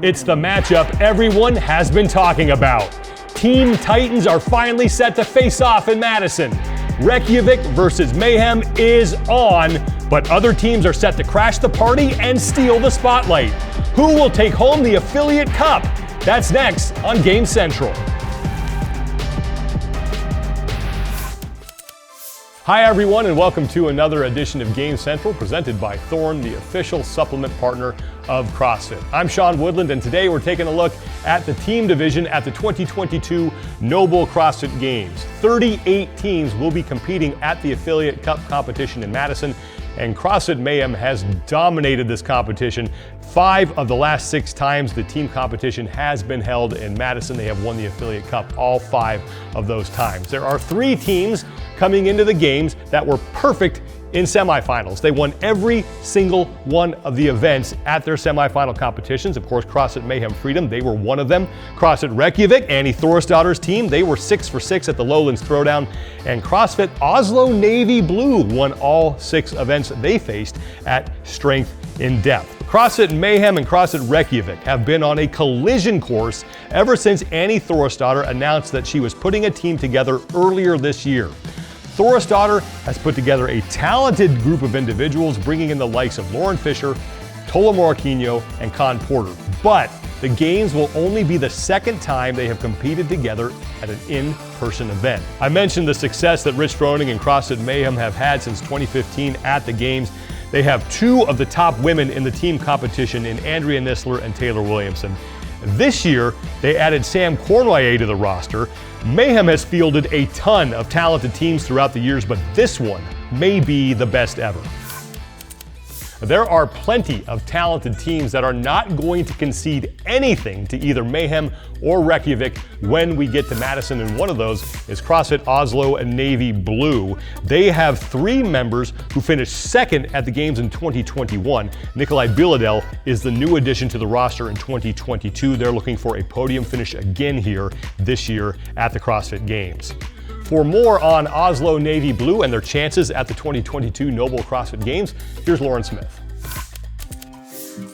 It's the matchup everyone has been talking about. Team Titans are finally set to face off in Madison. Reykjavik versus Mayhem is on, but other teams are set to crash the party and steal the spotlight. Who will take home the Affiliate Cup? That's next on Game Central. Hi everyone, and welcome to another edition of Game Central presented by Thorne, the official supplement partner of CrossFit. I'm Sean Woodland, and today we're taking a look at the team division at the 2022 NOBULL CrossFit Games. 38 teams will be competing at the Affiliate Cup competition in Madison, and CrossFit Mayhem has dominated this competition. 5 of the last 6 times the team competition has been held in Madison, they have won the Affiliate Cup all 5 of those times. There are 3 teams coming into the games that were perfect in semifinals. They won every single one of the events at their semifinal competitions. Of course, CrossFit Mayhem Freedom, they were one of them. CrossFit Reykjavik, Annie Thorisdottir's team, they were 6 for 6 at the Lowlands Throwdown. And CrossFit Oslo Navy Blue won all 6 events they faced at Strength in Depth. CrossFit Mayhem and CrossFit Reykjavik have been on a collision course ever since Annie Thorisdottir announced that she was putting a team together earlier this year. Thorisdottir has put together a talented group of individuals, bringing in the likes of Lauren Fisher, Tola Moraquinho, and Con Porter. But the games will only be the second time they have competed together at an in-person event. I mentioned the success that Rich Froning and CrossFit Mayhem have had since 2015 at the games. They have 2 of the top women in the team competition in Andrea Nisler and Taylor Williamson. This year, they added Sam Cornoyer to the roster. Mayhem has fielded a ton of talented teams throughout the years, but this one may be the best ever. There are plenty of talented teams that are not going to concede anything to either Mayhem or Reykjavik when we get to Madison, and one of those is CrossFit Oslo and Navy Blue. They have 3 members who finished second at the games in 2021. Nikolai Biladel is the new addition to the roster in 2022. They're looking for a podium finish again here this year at the CrossFit Games. For more on Oslo Navy Blue and their chances at the 2022 NOBULL CrossFit Games, here's Lauren Smith.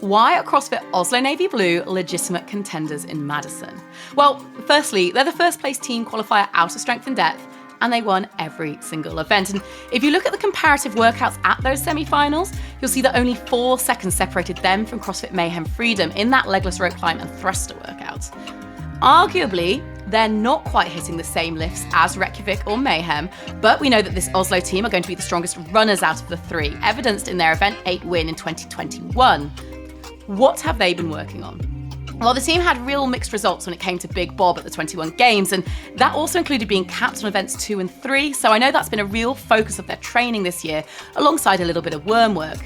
Why are CrossFit Oslo Navy Blue legitimate contenders in Madison? Well, firstly, they're the first place team qualifier out of Strength and Depth, and they won every single event. And if you look at the comparative workouts at those semi-finals, you'll see that only 4 seconds separated them from CrossFit Mayhem Freedom in that legless rope climb and thruster workout. Arguably, they're not quite hitting the same lifts as Reykjavik or Mayhem, but we know that this Oslo team are going to be the strongest runners out of the 3, evidenced in their Event 8 win in 2021. What have they been working on? Well, the team had real mixed results when it came to Big Bob at the 21 Games, and that also included being capped on events 2 and 3, so I know that's been a real focus of their training this year, alongside a little bit of worm work.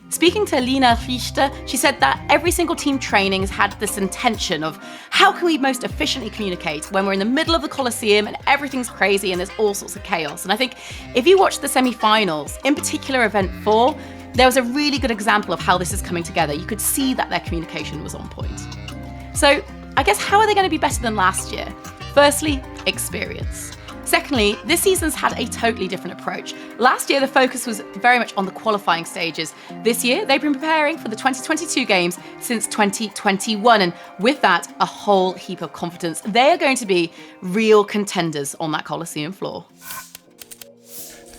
Speaking to Lina Richter, she said that every single team training has had this intention of how can we most efficiently communicate when we're in the middle of the Coliseum and everything's crazy and there's all sorts of chaos. And I think if you watch the semi-finals, in particular event 4, there was a really good example of how this is coming together. You could see that their communication was on point. So I guess how are they going to be better than last year? Firstly, experience. Secondly, this season's had a totally different approach. Last year, the focus was very much on the qualifying stages. This year, they've been preparing for the 2022 Games since 2021, and with that, a whole heap of confidence. They are going to be real contenders on that Coliseum floor.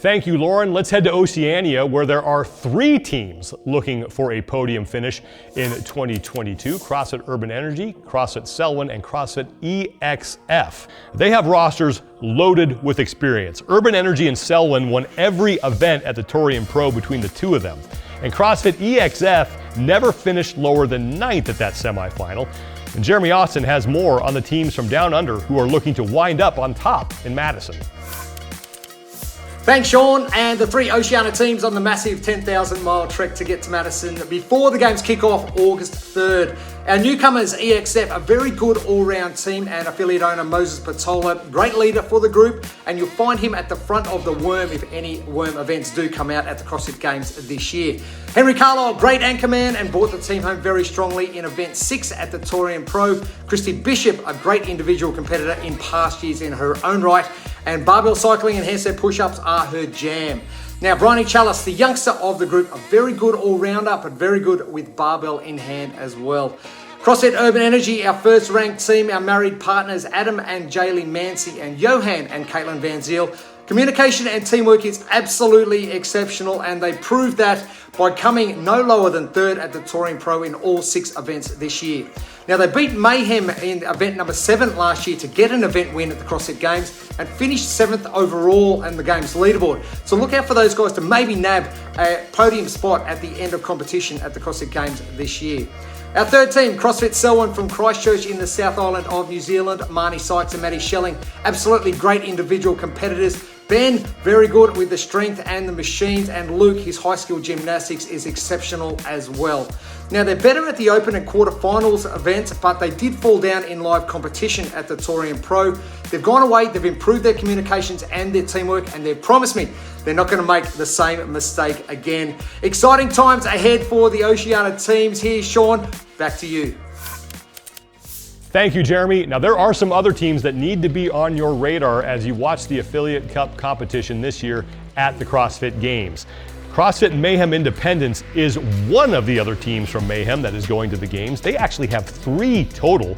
Thank you, Lauren. Let's head to Oceania, where there are 3 teams looking for a podium finish in 2022. CrossFit Urban Energy, CrossFit Selwyn, and CrossFit EXF. They have rosters loaded with experience. Urban Energy and Selwyn won every event at the Torium Pro between the 2 of them. And CrossFit EXF never finished lower than 9th at that semifinal. And Jeremy Austin has more on the teams from Down Under who are looking to wind up on top in Madison. Thanks, Sean, and the 3 Oceania teams on the massive 10,000-mile trek to get to Madison before the games kick off August 3rd. Our newcomers, EXF, a very good all-round team, and affiliate owner Moses Patola, great leader for the group, and you'll find him at the front of the Worm if any Worm events do come out at the CrossFit Games this year. Henry Carlisle, great anchorman, and brought the team home very strongly in Event 6 at the Torium Pro. Christy Bishop, a great individual competitor in past years in her own right, and barbell cycling and handstand push-ups are her jam. Now, Bryony Chalice, the youngster of the group, a very good all-rounder, but very good with barbell in hand as well. CrossFit Urban Energy, our first ranked team, our married partners Adam and Jaylee Mancy and Johan and Caitlin Van Ziel. Communication and teamwork is absolutely exceptional, and they proved that by coming no lower than third at the Touring Pro in all 6 events this year. Now, they beat Mayhem in event number 7 last year to get an event win at the CrossFit Games and finished 7th overall in the Games leaderboard. So look out for those guys to maybe nab a podium spot at the end of competition at the CrossFit Games this year. Our third team, CrossFit Selwyn from Christchurch in the South Island of New Zealand, Marnie Sykes and Maddie Schelling, absolutely great individual competitors. Ben, very good with the strength and the machines, and Luke, his high skill gymnastics is exceptional as well. Now, they're better at the open and quarterfinals events, but they did fall down in live competition at the Touring Pro. They've gone away, they've improved their communications and their teamwork, and they've promised me they're not going to make the same mistake again. Exciting times ahead for the Oceania teams here. Sean, back to you. Thank you, Jeremy. Now, there are some other teams that need to be on your radar as you watch the Affiliate Cup competition this year at the CrossFit Games. CrossFit Mayhem Independence is one of the other teams from Mayhem that is going to the Games. They actually have 3 total.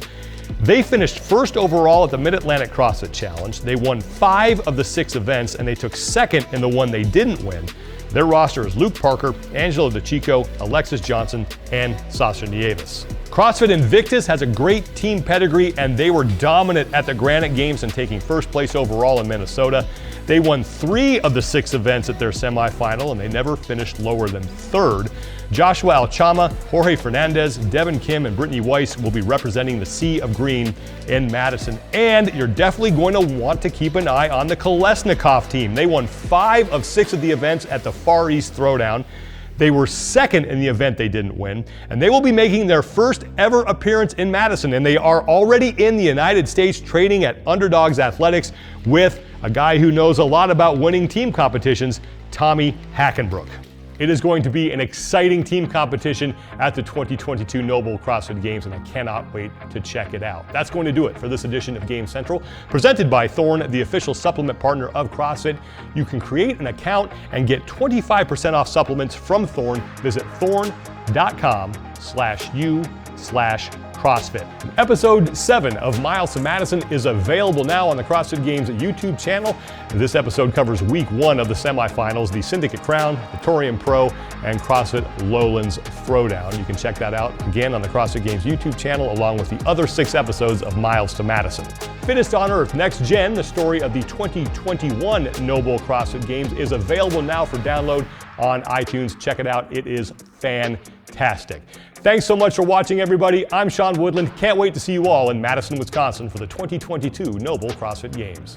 They finished first overall at the Mid-Atlantic CrossFit Challenge. They won 5 of the 6 events, and they took second in the one they didn't win. Their roster is Luke Parker, Angela DeChico, Alexis Johnson, and Sasha Nieves. CrossFit Invictus has a great team pedigree, and they were dominant at the Granite Games and taking first place overall in Minnesota. They won 3 of the 6 events at their semifinal, and they never finished lower than 3rd. Joshua Alchama, Jorge Fernandez, Devin Kim, and Brittany Weiss will be representing the Sea of Green in Madison. And you're definitely going to want to keep an eye on the Kolesnikov team. They won 5 of 6 of the events at the Far East Throwdown. They were second in the event they didn't win, and they will be making their first ever appearance in Madison, and they are already in the United States training at Underdogs Athletics with a guy who knows a lot about winning team competitions, Tommy Hackenbrook. It is going to be an exciting team competition at the 2022 NOBULL CrossFit Games, and I cannot wait to check it out. That's going to do it for this edition of Game Central, presented by Thorne, the official supplement partner of CrossFit. You can create an account and get 25% off supplements from Thorne. Visit thorne.com/u/CrossFit. Episode 7 of Miles to Madison is available now on the CrossFit Games YouTube channel. This episode covers week 1 of the semifinals, the Syndicate Crown, the Touring Pro, and CrossFit Lowlands Throwdown. You can check that out again on the CrossFit Games YouTube channel, along with the other 6 episodes of Miles to Madison. Fittest on Earth Next Gen, the story of the 2021 NOBULL CrossFit Games, is available now for download on iTunes. Check it out. It is fantastic. Thanks so much for watching, everybody. I'm Sean Woodland. Can't wait to see you all in Madison, Wisconsin for the 2022 NOBULL CrossFit Games.